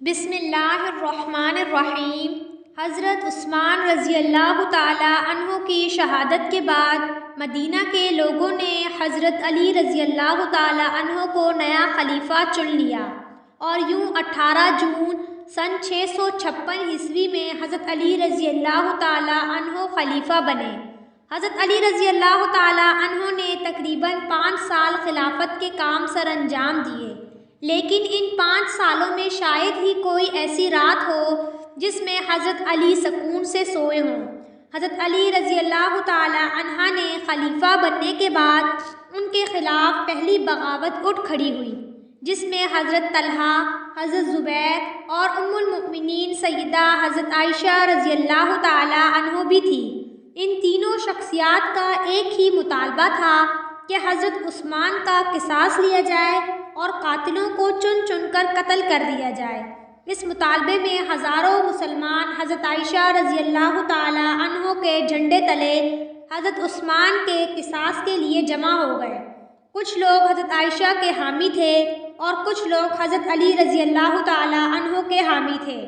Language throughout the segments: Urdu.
بسم اللہ الرحمن الرحیم۔ حضرت عثمان رضی اللہ تعالیٰ عنہ کی شہادت کے بعد مدینہ کے لوگوں نے حضرت علی رضی اللہ تعالیٰ عنہ کو نیا خلیفہ چن لیا اور یوں 18 جون سن 656 عیسوی میں حضرت علی رضی اللہ تعالیٰ عنہ خلیفہ بنے۔ حضرت علی رضی اللہ تعالیٰ عنہ نے تقریباً 5 سال خلافت کے کام سر انجام دیے، لیکن ان 5 سالوں میں شاید ہی کوئی ایسی رات ہو جس میں حضرت علی سکون سے سوئے ہوں۔ حضرت علی رضی اللہ تعالیٰ عنہ نے خلیفہ بننے کے بعد ان کے خلاف پہلی بغاوت اٹھ کھڑی ہوئی، جس میں حضرت طلحہ، حضرت زبیر اور ام المؤمنین سیدہ حضرت عائشہ رضی اللہ تعالیٰ عنہ بھی تھی۔ ان تینوں شخصیات کا ایک ہی مطالبہ تھا کہ حضرت عثمان کا قصاص لیا جائے اور قاتلوں کو چن چن کر قتل کر دیا جائے۔ اس مطالبے میں ہزاروں مسلمان حضرت عائشہ رضی اللہ تعالیٰ عنہ کے جھنڈے تلے حضرت عثمان کے قصاص کے لیے جمع ہو گئے۔ کچھ لوگ حضرت عائشہ کے حامی تھے اور کچھ لوگ حضرت علی رضی اللہ تعالیٰ عنہ کے حامی تھے۔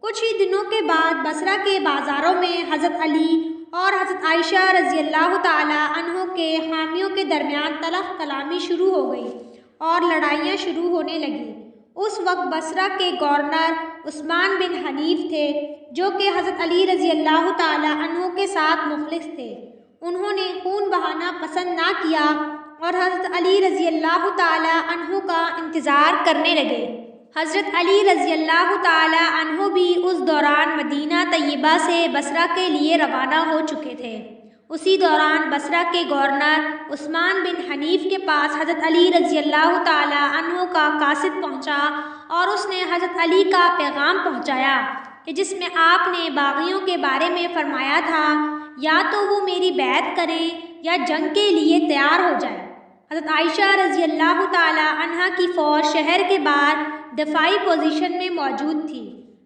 کچھ ہی دنوں کے بعد بصرہ کے بازاروں میں حضرت علی اور حضرت عائشہ رضی اللہ تعالیٰ عنہ کے حامیوں کے درمیان تلخ کلامی شروع ہو گئی اور لڑائیاں شروع ہونے لگیں۔ اس وقت بصرہ کے گورنر عثمان بن حنیف تھے، جو کہ حضرت علی رضی اللہ تعالیٰ عنہ کے ساتھ مخلص تھے۔ انہوں نے خون بہانا پسند نہ کیا اور حضرت علی رضی اللہ تعالیٰ عنہ کا انتظار کرنے لگے۔ حضرت علی رضی اللہ تعالیٰ عنہ بھی اس دوران مدینہ طیبہ سے بصرہ کے لیے روانہ ہو چکے تھے۔ اسی دوران بصرہ کے گورنر عثمان بن حنیف کے پاس حضرت علی رضی اللہ تعالیٰ عنہ کا قاصد پہنچا اور اس نے حضرت علی کا پیغام پہنچایا کہ جس میں آپ نے باغیوں کے بارے میں فرمایا تھا، یا تو وہ میری بیعت کریں یا جنگ کے لیے تیار ہو جائیں۔ حضرت عائشہ رضی اللہ تعالیٰ عنہ کی فوج شہر کے باہر دفاعی پوزیشن میں موجود تھی۔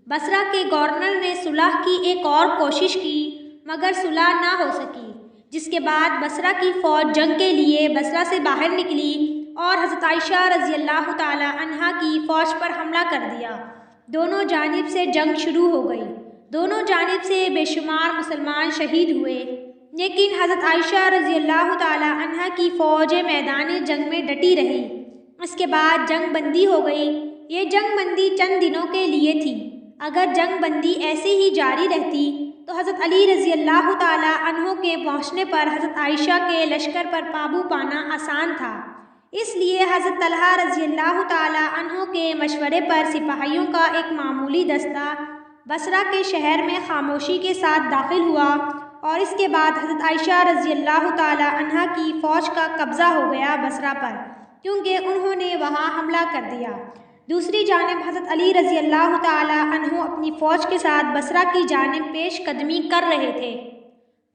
بصرہ کے گورنر نے صلح کی ایک اور کوشش کی، مگر صلح نہ ہو سکی، جس کے بعد بصرہ کی فوج جنگ کے لیے بصرہ سے باہر نکلی اور حضرت عائشہ رضی اللہ تعالیٰ عنہ کی فوج پر حملہ کر دیا۔ دونوں جانب سے جنگ شروع ہو گئی۔ دونوں جانب سے بے شمار مسلمان شہید ہوئے، لیکن حضرت عائشہ رضی اللہ تعالیٰ عنہ کی فوج میدان جنگ میں ڈٹی رہی۔ اس کے بعد جنگ بندی ہو گئی۔ یہ جنگ بندی چند دنوں کے لیے تھی۔ اگر جنگ بندی ایسے ہی جاری رہتی تو حضرت علی رضی اللہ تعالیٰ عنہ کے پہنچنے پر حضرت عائشہ کے لشکر پر قابو پانا آسان تھا۔ اس لیے حضرت طلحہ رضی اللہ تعالیٰ عنہ کے مشورے پر سپاہیوں کا ایک معمولی دستہ بصرہ کے شہر میں خاموشی کے ساتھ داخل ہوا اور اس کے بعد حضرت عائشہ رضی اللہ تعالیٰ عنہ کی فوج کا قبضہ ہو گیا بصرہ پر، کیونکہ انہوں نے وہاں حملہ کر دیا۔ دوسری جانب حضرت علی رضی اللہ تعالیٰ عنہ اپنی فوج کے ساتھ بصرہ کی جانب پیش قدمی کر رہے تھے۔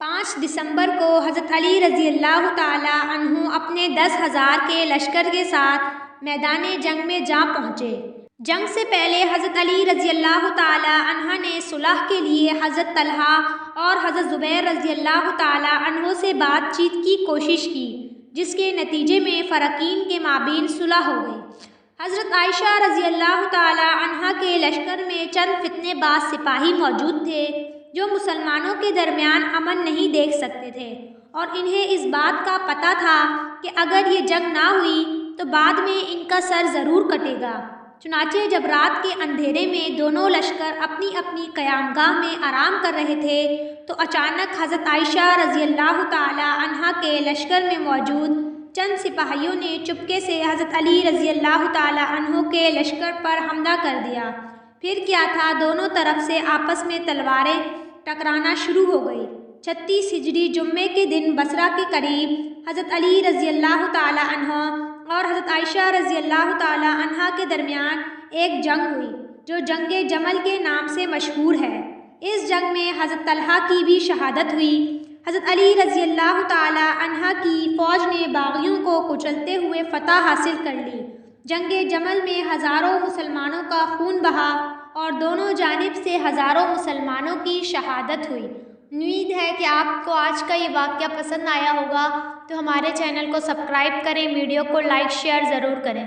5 دسمبر کو حضرت علی رضی اللہ تعالیٰ عنہ اپنے 10,000 کے لشکر کے ساتھ میدان جنگ میں جا پہنچے۔ جنگ سے پہلے حضرت علی رضی اللہ تعالیٰ عنہ نے صلح کے لیے حضرت طلحہ اور حضرت زبیر رضی اللہ تعالیٰ عنہ سے بات چیت کی کوشش کی، جس کے نتیجے میں فریقین کے مابین صلح ہو گئی۔ حضرت عائشہ رضی اللہ تعالیٰ عنہ کے لشکر میں چند فتنے باز سپاہی موجود تھے جو مسلمانوں کے درمیان امن نہیں دیکھ سکتے تھے، اور انہیں اس بات کا پتہ تھا کہ اگر یہ جنگ نہ ہوئی تو بعد میں ان کا سر ضرور کٹے گا۔ چنانچہ جب رات کے اندھیرے میں دونوں لشکر اپنی اپنی قیام گاہ میں آرام کر رہے تھے تو اچانک حضرت عائشہ رضی اللہ تعالیٰ عنہ کے لشکر میں موجود چند سپاہیوں نے چپکے سے حضرت علی رضی اللہ تعالیٰ عنہ کے لشکر پر حملہ کر دیا۔ پھر کیا تھا، دونوں طرف سے آپس میں تلواریں ٹکرانا شروع ہو گئی۔ 36 ہجری جمعے کے دن بصرہ کے قریب حضرت علی رضی اللہ تعالیٰ عنہ اور حضرت عائشہ رضی اللہ تعالیٰ عنہ کے درمیان ایک جنگ ہوئی جو جنگ جمل کے نام سے مشہور ہے۔ اس جنگ میں حضرت طلحہ کی بھی شہادت ہوئی۔ حضرت علی رضی اللہ تعالیٰ عنہ کی فوج نے باغیوں کو کچلتے ہوئے فتح حاصل کر لی۔ جنگ جمل میں ہزاروں مسلمانوں کا خون بہا اور دونوں جانب سے ہزاروں مسلمانوں کی شہادت ہوئی۔ امید ہے کہ آپ کو آج کا یہ واقعہ پسند آیا ہوگا، تو ہمارے چینل کو سبسکرائب کریں، ویڈیو کو لائک شیئر ضرور کریں۔